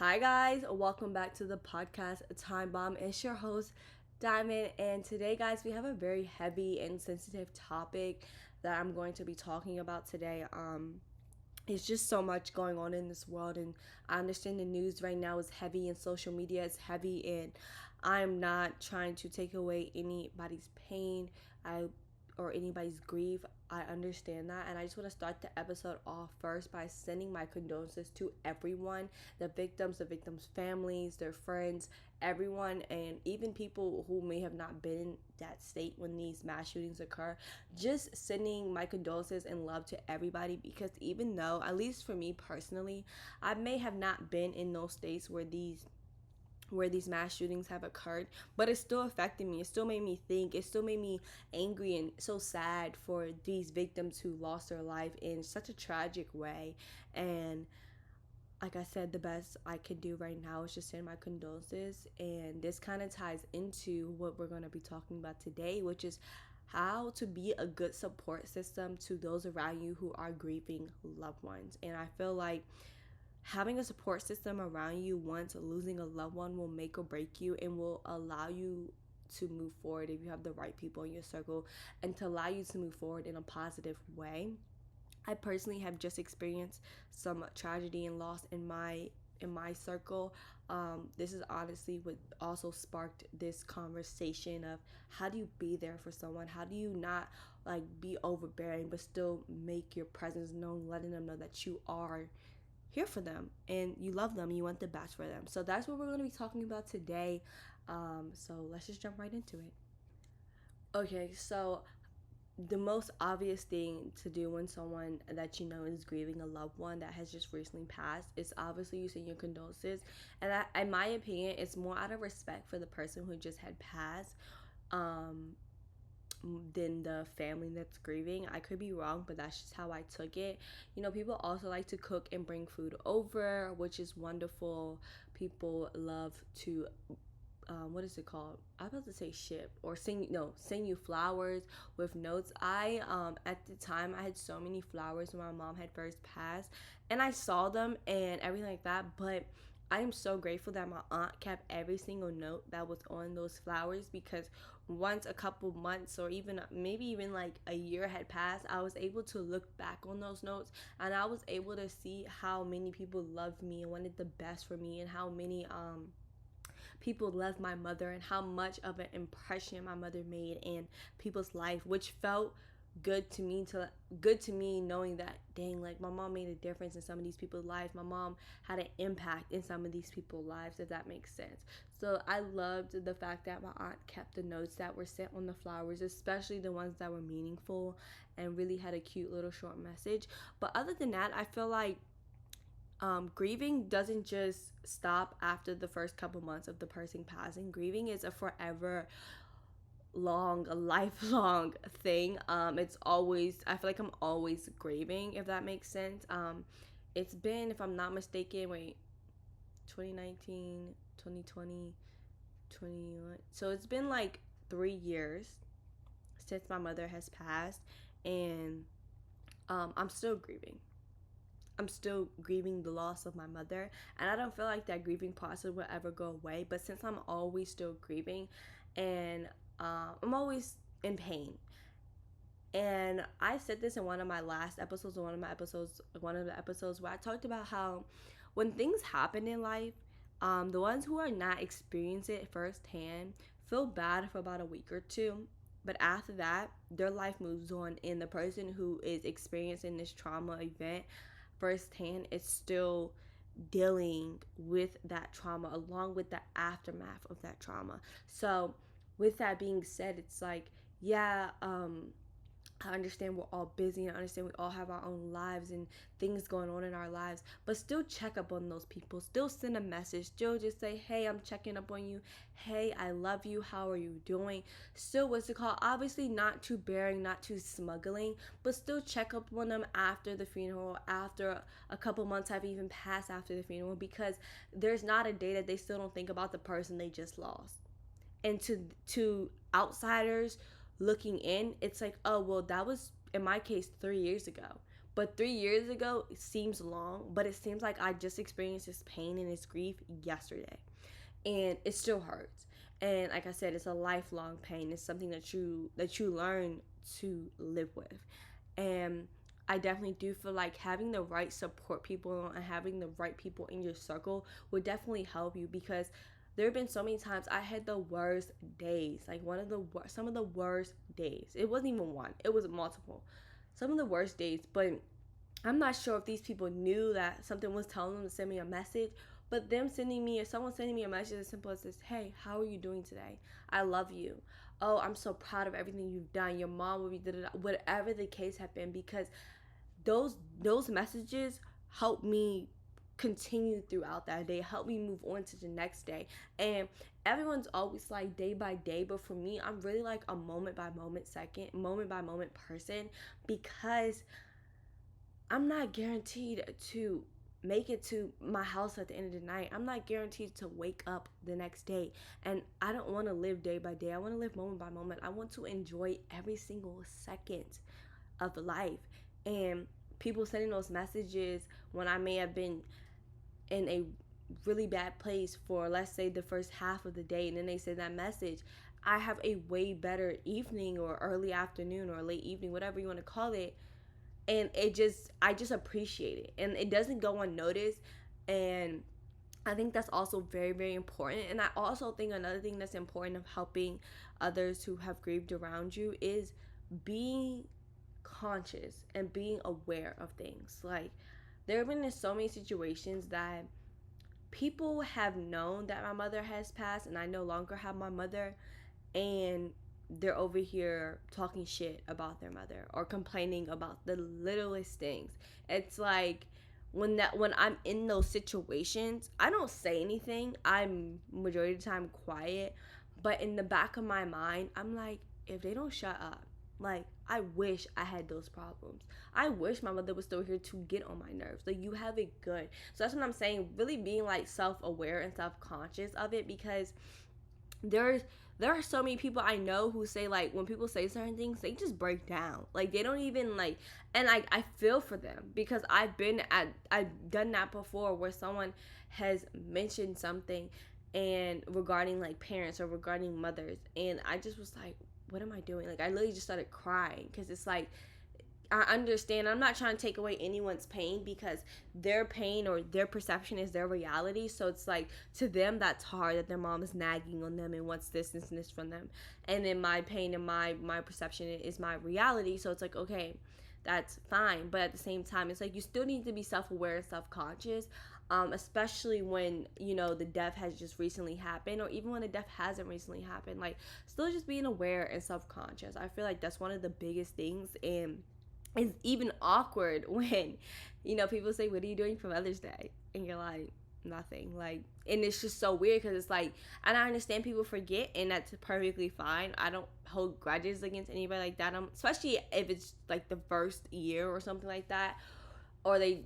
Hi guys, welcome back to the podcast Time Bomb. It's your host Diamond, and today, guys, we have a very heavy and sensitive topic that I'm going to be talking about today. It's just so much going on in this world, and I understand the news right now is heavy and social media is heavy, and I'm not trying to take away anybody's pain. I or anybody's grief. I understand that, and I just want to start the episode off first by sending my condolences to everyone, the victims' families, their friends, everyone, and even people who may have not been in that state when these mass shootings occur. Just sending my condolences and love to everybody, because even though, at least for me personally, I may have not been in those states where these mass shootings have occurred, but it still affected me. It still made me think. It still made me angry and so sad for these victims who lost their life in such a tragic way. And like I said, the best I could do right now is just send my condolences. And this kind of ties into what we're going to be talking about today, which is how to be a good support system to those around you who are grieving loved ones. And I feel like having a support system around you once losing a loved one will make or break you, and will allow you to move forward if you have the right people in your circle, and to allow you to move forward in a positive way. I personally have just experienced some tragedy and loss in my circle. This is honestly what also sparked this conversation of how do you be there for someone? How do you not like be overbearing but still make your presence known, letting them know that you are here for them and you love them, you want the best for them. So that's what we're going to be talking about today. So let's just jump right into it. Okay, so the most obvious thing to do when someone that you know is grieving a loved one that has just recently passed is obviously you send your condolences. And that, in my opinion, it's more out of respect for the person who just had passed. Um, than the family that's grieving. I could be wrong, but that's just how I took it. People also like to cook and bring food over, which is wonderful. People love to what is it called? I was about to say ship or send you flowers with notes. I at the time I had so many flowers when my mom had first passed, and I saw them and everything like that, but I am so grateful that my aunt kept every single note that was on those flowers, because once a couple months or even maybe even like a year had passed, I was able to look back on those notes, and I was able to see how many people loved me and wanted the best for me, and how many people loved my mother, and how much of an impression my mother made in people's life, which felt good to me knowing that, dang, like my mom made a difference in some of these people's lives. My mom had an impact in some of these people's lives, if that makes sense. So I loved the fact that my aunt kept the notes that were sent on the flowers, especially the ones that were meaningful and really had a cute little short message. But other than that, I feel like grieving doesn't just stop after the first couple months of the person passing. Grieving is a forever long, a lifelong thing. It's always, I feel like I'm always grieving, if that makes sense. It's been, if I'm not mistaken, 2019, 2020, 21. So it's been like 3 years since my mother has passed, and I'm still grieving. I'm still grieving the loss of my mother, and I don't feel like that grieving process will ever go away. But since I'm always still grieving, and I'm always in pain, and I said this in one of my last episodes, one of the episodes where I talked about how when things happen in life, the ones who are not experiencing it firsthand feel bad for about a week or two. But after that, their life moves on, and the person who is experiencing this trauma event firsthand is still dealing with that trauma along with the aftermath of that trauma. So, with that being said, it's like, yeah, I understand we're all busy, and I understand we all have our own lives and things going on in our lives, but still check up on those people. Still send a message. Still just say, hey, I'm checking up on you. Hey, I love you. How are you doing? Still, what's it called? Obviously, not too bearing, not too smuggling, but still check up on them after the funeral, after a couple months have even passed after the funeral, because there's not a day that they still don't think about the person they just lost. And to outsiders looking in, it's like, oh well, that was in my case 3 years ago. But 3 years ago, it seems long, but it seems like I just experienced this pain and this grief yesterday. And it still hurts. And like I said, it's a lifelong pain. It's something that you learn to live with. And I definitely do feel like having the right support people and having the right people in your circle would definitely help you, because there have been so many times I had the worst days, like some of the worst days. It wasn't even one, it was multiple. Some of the worst days, but I'm not sure if these people knew that something was telling them to send me a message, but them sending me, or someone sending me a message as simple as this: hey, how are you doing today? I love you. Oh, I'm so proud of everything you've done. Your mom will be da-da-da. Whatever the case have been, because those messages help me continue throughout that day, help me move on to the next day. And everyone's always like day by day, but for me, I'm really like a moment by moment person, because I'm not guaranteed to make it to my house at the end of the night. I'm not guaranteed to wake up the next day. And I don't want to live day by day. I want to live moment by moment. I want to enjoy every single second of life. And people sending those messages when I may have been in a really bad place for, let's say, the first half of the day, and then they send that message, I have a way better evening or early afternoon or late evening, whatever you want to call it. And I just appreciate it, and it doesn't go unnoticed. And I think that's also very, very important. And I also think another thing that's important of helping others who have grieved around you is being conscious and being aware of things. Like, there have been so many situations that people have known that my mother has passed and I no longer have my mother, and they're over here talking shit about their mother or complaining about the littlest things. It's like, when I'm in those situations, I don't say anything. I'm majority of the time quiet, but in the back of my mind, I'm like, if they don't shut up, like, I wish I had those problems. I wish my mother was still here to get on my nerves. Like, you have it good. So that's what I'm saying. Really being like self-aware and self-conscious of it, because there's there are so many people I know who say, like, when people say certain things, they just break down. Like, they don't even like, and I feel for them, because I've done that before, where someone has mentioned something and regarding like parents or regarding mothers, and I just was like, what am I doing? Like, I literally just started crying, because it's like, I understand. I'm not trying to take away anyone's pain, because their pain or their perception is their reality. So it's like, to them, that's hard that their mom is nagging on them and wants this and this from them. And then my pain and my perception is my reality. So it's like, okay, that's fine. But at the same time, it's like, you still need to be self-aware and self-conscious, especially when, the death has just recently happened, or even when the death hasn't recently happened. Like, still just being aware and self-conscious. I feel like that's one of the biggest things. And it's even awkward when, people say, what are you doing for Mother's Day? And you're like, nothing. Like, and it's just so weird, because it's like, and I understand people forget, and that's perfectly fine. I don't hold grudges against anybody like that, especially if it's like the first year or something like that, or they,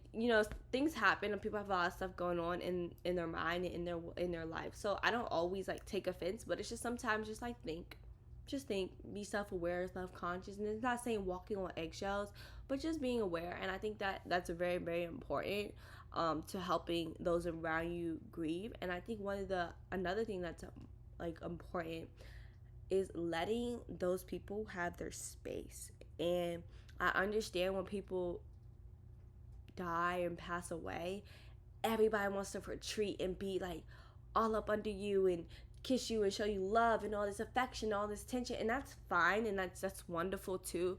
things happen and people have a lot of stuff going on in their mind and in their life. So I don't always like take offense, but it's just sometimes just like think, be self-aware, self-conscious. And it's not saying walking on eggshells, but just being aware. And I think that that's very, very important, to helping those around you grieve. And I think another thing that's like important is letting those people have their space. And I understand when people die and pass away, everybody wants to retreat and be like all up under you and kiss you and show you love and all this affection, all this tension, and that's fine, and that's wonderful too.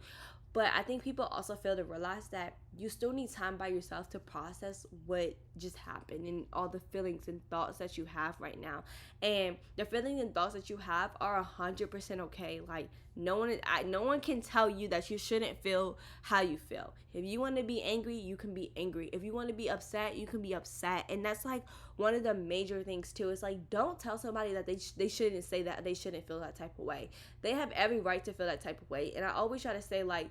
But I think people also fail to realize that you still need time by yourself to process what just happened and all the feelings and thoughts that you have right now. And the feelings and thoughts that you have are 100% okay. Like, no one can tell you that you shouldn't feel how you feel. If you want to be angry, you can be angry. If you want to be upset, you can be upset. And that's like one of the major things too. It's like, don't tell somebody that they shouldn't say that, they shouldn't feel that type of way. They have every right to feel that type of way. And I always try to say, like,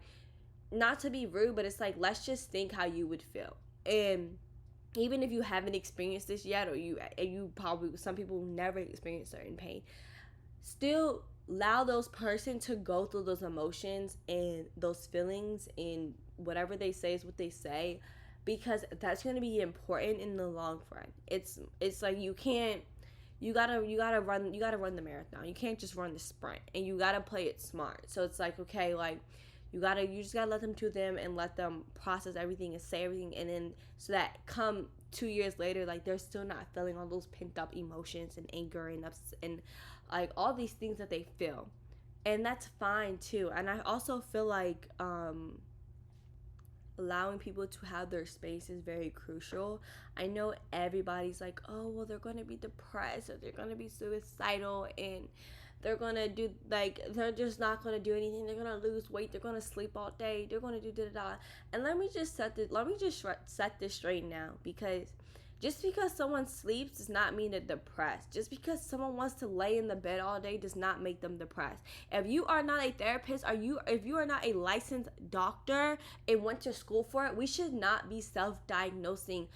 not to be rude, but it's like, let's just think how you would feel. And even if you haven't experienced this yet, or you probably, some people never experience certain pain, still allow those person to go through those emotions and those feelings and whatever they say is what they say, because that's going to be important in the long run. It's like you gotta run the marathon. You can't just run the sprint, and you gotta play it smart. So it's like, okay, like you just gotta let them do them and let them process everything and say everything, and then so that come 2 years later, like they're still not feeling all those pent up emotions and anger and like all these things that they feel, and that's fine too. And I also feel like allowing people to have their space is very crucial. I know everybody's like, oh, well, they're going to be depressed, or they're going to be suicidal, and they're going to do, like, they're just not going to do anything. They're going to lose weight. They're going to sleep all day. They're going to do da-da-da. And let me just set this straight now, because just because someone sleeps does not mean they're depressed. Just because someone wants to lay in the bed all day does not make them depressed. If you are not a therapist, if you are not a licensed doctor and went to school for it, we should not be self-diagnosing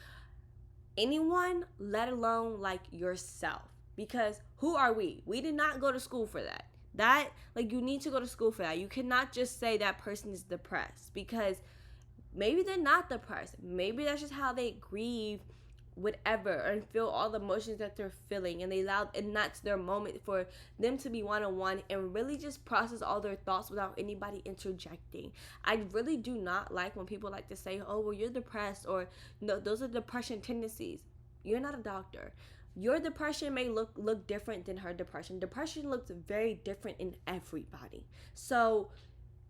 anyone, let alone like yourself. Because who are we? We did not go to school for that. Like, you need to go to school for that. You cannot just say that person is depressed, because maybe they're not depressed. Maybe that's just how they grieve whatever and feel all the emotions that they're feeling, and that's their moment for them to be one-on-one and really just process all their thoughts without anybody interjecting. I really do not like when people like to say, oh, well, you're depressed, or no, those are depression tendencies. You're not a doctor. Your depression may look different than her depression. Depression looks very different in everybody. So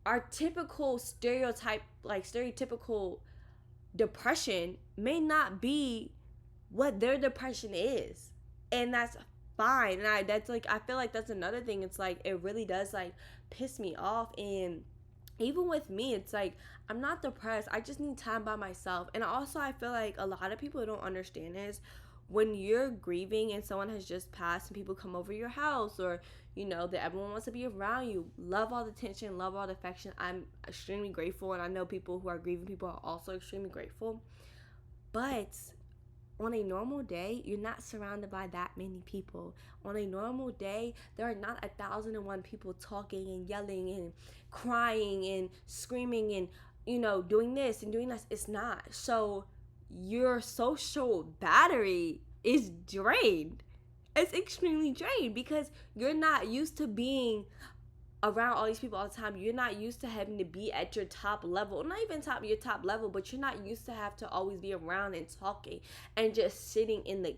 our stereotypical depression may not be what their depression is, and that's fine. And I feel like that's another thing. It's like, it really does like piss me off. And even with me, it's like, I'm not depressed, I just need time by myself. And also, I feel like a lot of people don't understand is when you're grieving and someone has just passed and people come over your house, or that everyone wants to be around you, love all the attention, love all the affection. I'm extremely grateful, and I know people who are grieving people are also extremely grateful. But on a normal day, you're not surrounded by that many people. On a normal day, there are not 1,001 people talking and yelling and crying and screaming and, doing this and doing that. It's not. So your social battery is drained. It's extremely drained, because you're not used to being around all these people all the time. You're not used to having to be at your top level, not even your top level, but you're not used to have to always be around and talking and just sitting in the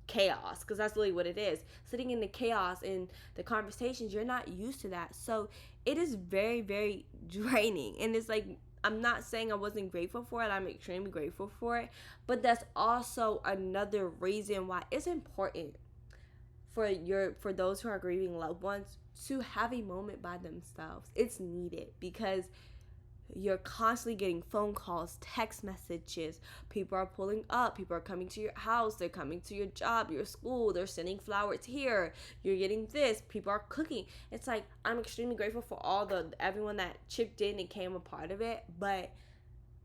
chaos, because that's really what it is, sitting in the chaos and the conversations. You're not used to that, so it is very, very draining. And it's like, I'm not saying I wasn't grateful for it. I'm extremely grateful for it, but that's also another reason why it's important for those who are grieving loved ones to have a moment by themselves. It's needed, because you're constantly getting phone calls, text messages. People are pulling up. People are coming to your house. They're coming to your job, your school. They're sending flowers here. You're getting this. People are cooking. It's like, I'm extremely grateful for everyone that chipped in and came a part of it, but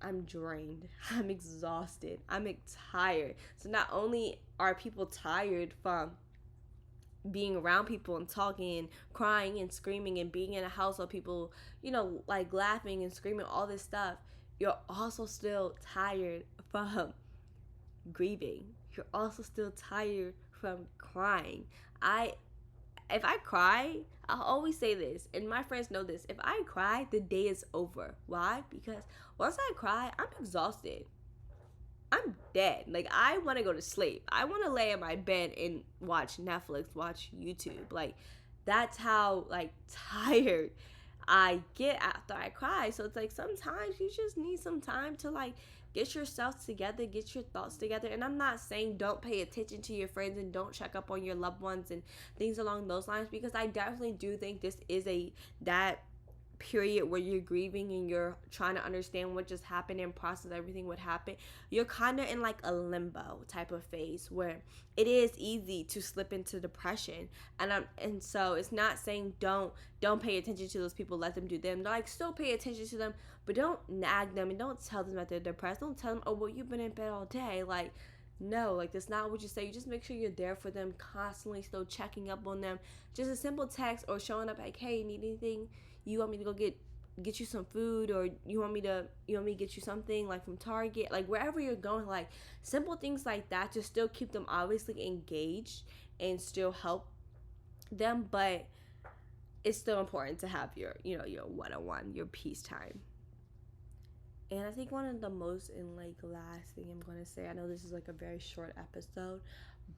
I'm drained. I'm exhausted. I'm tired. So not only are people tired from being around people and talking and crying and screaming and being in a house of people, like laughing and screaming, all this stuff, you're also still tired from grieving. You're also still tired from crying. If I cry, I'll always say this, and my friends know this: if I cry, the day is over. Why? Because once I cry, I'm exhausted. I'm dead. Like, I want to go to sleep. I want to lay in my bed and watch Netflix, watch YouTube. Like, that's how, like, tired I get after I cry. So it's like, sometimes you just need some time to, like, get yourself together, get your thoughts together. And I'm not saying don't pay attention to your friends and don't check up on your loved ones and things along those lines, because I definitely do think this is that period where you're grieving and you're trying to understand what just happened and process everything what happened. You're kind of in like a limbo type of phase where it is easy to slip into depression. And so it's not saying don't pay attention to those people, let them do them. Like, still pay attention to them, but don't nag them and don't tell them that they're depressed. Don't tell them, oh, well, you've been in bed all day. Like, no, like, that's not what you say. You just make sure you're there for them, constantly still checking up on them. Just a simple text or showing up like, hey, need anything? You want me to go get get you some food, or you want me to get you something like from Target, like wherever you're going, like simple things like that to still keep them obviously engaged and still help them. But it's still important to have your, your one-on-one, your peace time. And I think one of the most, and like last thing I'm gonna say, I know this is like a very short episode,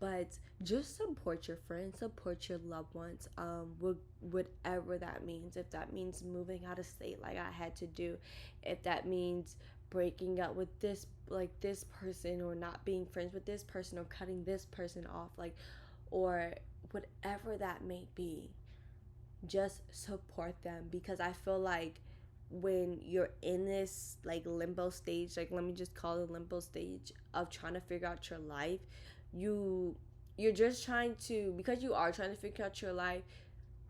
but just support your friends, support your loved ones, whatever that means. If that means moving out of state like I had to do, if that means breaking up with this person, or not being friends with this person, or cutting this person off, like, or whatever that may be, just support them. Because I feel like when you're in this like limbo stage, like let me just call it limbo stage of trying to figure out your life, you're just trying to, because you are trying to figure out your life,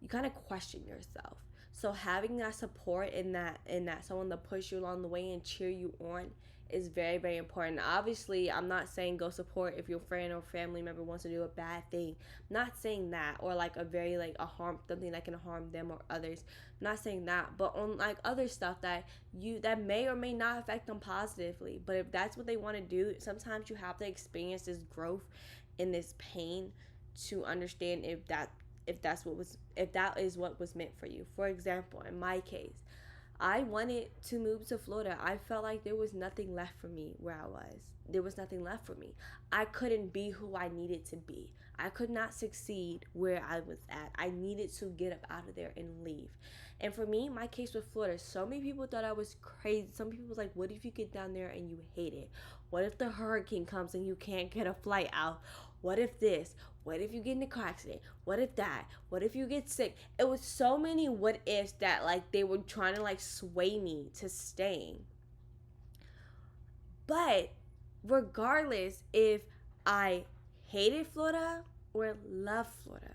you kind of question yourself. So having that support, and that someone to push you along the way and cheer you on is very, very important. Obviously, I'm not saying go support if your friend or family member wants to do a bad thing. I'm not saying that, or like a very like a harm, something that can harm them or others. I'm not saying that, but on like other stuff that may or may not affect them positively. But if that's what they want to do, sometimes you have to experience this growth and this pain to understand if that is what was meant for you. For example, in my case, I wanted to move to Florida. I felt like there was nothing left for me where I was. There was nothing left for me. I couldn't be who I needed to be. I could not succeed where I was at. I needed to get up out of there and leave. And for me, my case with Florida, so many people thought I was crazy. Some people was like, what if you get down there and you hate it? What if the hurricane comes and you can't get a flight out? What if this? What if you get in a car accident? What if that? What if you get sick? It was so many what ifs that like they were trying to like sway me to staying. But regardless if I hated Florida or loved Florida,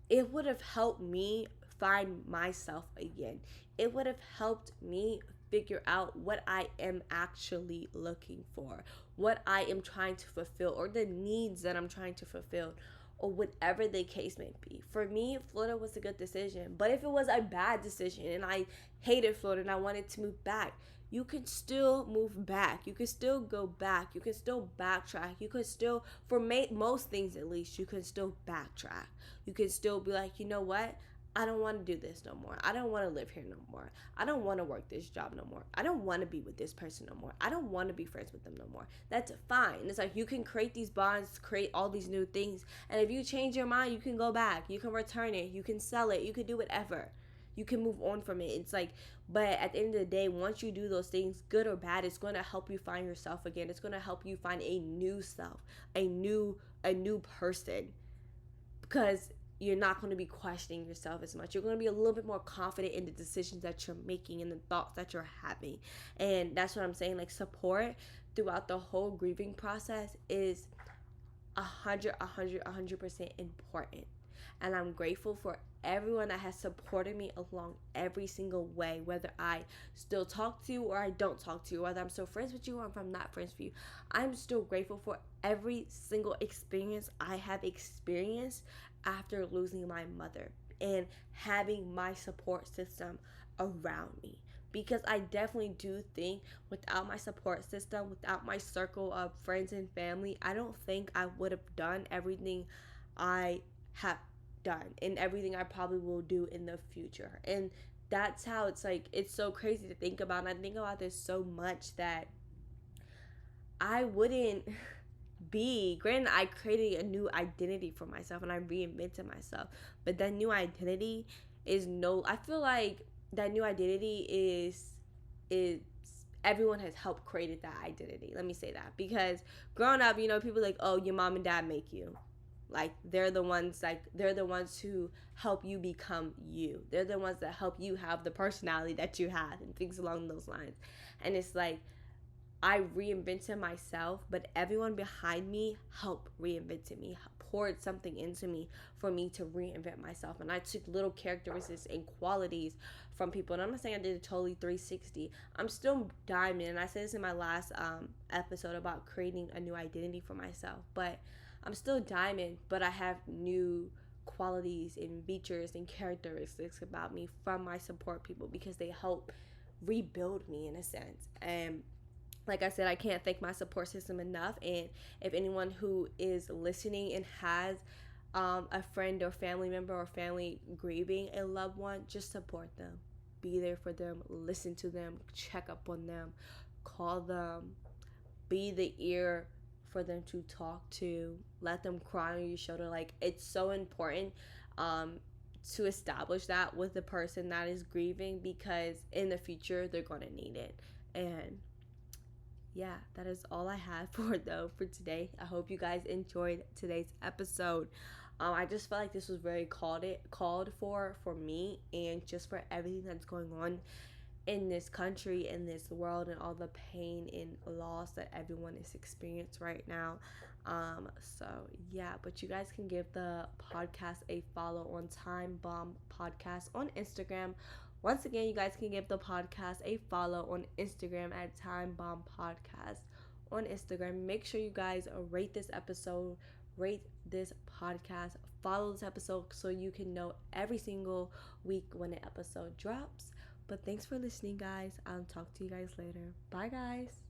it would have helped me find myself again. It would have helped me figure out what I am actually looking for, what I am trying to fulfill, or the needs that I'm trying to fulfill, or whatever the case may be. For me, Florida was a good decision. But if it was a bad decision and I hated Florida and I wanted to move back, you can still move back. You can still go back. You can still backtrack. You can still, for most things at least, you can still backtrack. You can still be like, you know what? I don't want to do this no more. I don't want to live here no more. I don't want to work this job no more. I don't want to be with this person no more. I don't want to be friends with them no more. That's fine. It's like you can create these bonds, create all these new things. And if you change your mind, you can go back. You can return it. You can sell it. You can do whatever. You can move on from it. It's like, but at the end of the day, once you do those things, good or bad, it's going to help you find yourself again. It's going to help you find a new self, a new person. Because you're not going to be questioning yourself as much. You're going to be a little bit more confident in the decisions that you're making and the thoughts that you're having. And that's what I'm saying. Like, support throughout the whole grieving process is 100% important. And I'm grateful for everyone that has supported me along every single way, whether I still talk to you or I don't talk to you, whether I'm still friends with you or if I'm not friends with you. I'm still grateful for every single experience I have experienced after losing my mother and having my support system around me. Because I definitely do think without my support system, without my circle of friends and family, I don't think I would have done everything I have done and everything I probably will do in the future. And that's how it's like, it's so crazy to think about. And I think about this so much that I wouldn't be, granted, I created a new identity for myself and I reinvented myself, but that new identity is I feel like that new identity is everyone has helped created that identity. Let me say that, because growing up, people like, oh, your mom and dad make you. Like, they're the ones who help you become you. They're the ones that help you have the personality that you have and things along those lines. And it's like, I reinvented myself, but everyone behind me helped reinvent me, poured something into me for me to reinvent myself. And I took little characteristics and qualities from people. And I'm not saying I did a totally 360. I'm still diamond. And I said this in my last episode about creating a new identity for myself. But I'm still diamond, but I have new qualities and features and characteristics about me from my support people, because they help rebuild me in a sense. And like I said, I can't thank my support system enough. And if anyone who is listening and has a friend or family member or family grieving a loved one, just support them. Be there for them, listen to them, check up on them, call them, be the ear for them to talk to, let them cry on your shoulder. Like, it's so important um, to establish that with the person that is grieving, because in the future they're going to need it. And yeah, that is all I have for today. I hope you guys enjoyed today's episode. I just felt like this was very called for me, and just for everything that's going on in this country, in this world, and all the pain and loss that everyone is experiencing right now. So yeah, but you guys can give the podcast a follow on Time Bomb Podcast on Instagram. Once again, you guys can give the podcast a follow on Instagram at Time Bomb Podcast on Instagram. Make sure you guys rate this episode, rate this podcast, follow this episode so you can know every single week when an episode drops. But thanks for listening, guys. I'll talk to you guys later. Bye, guys.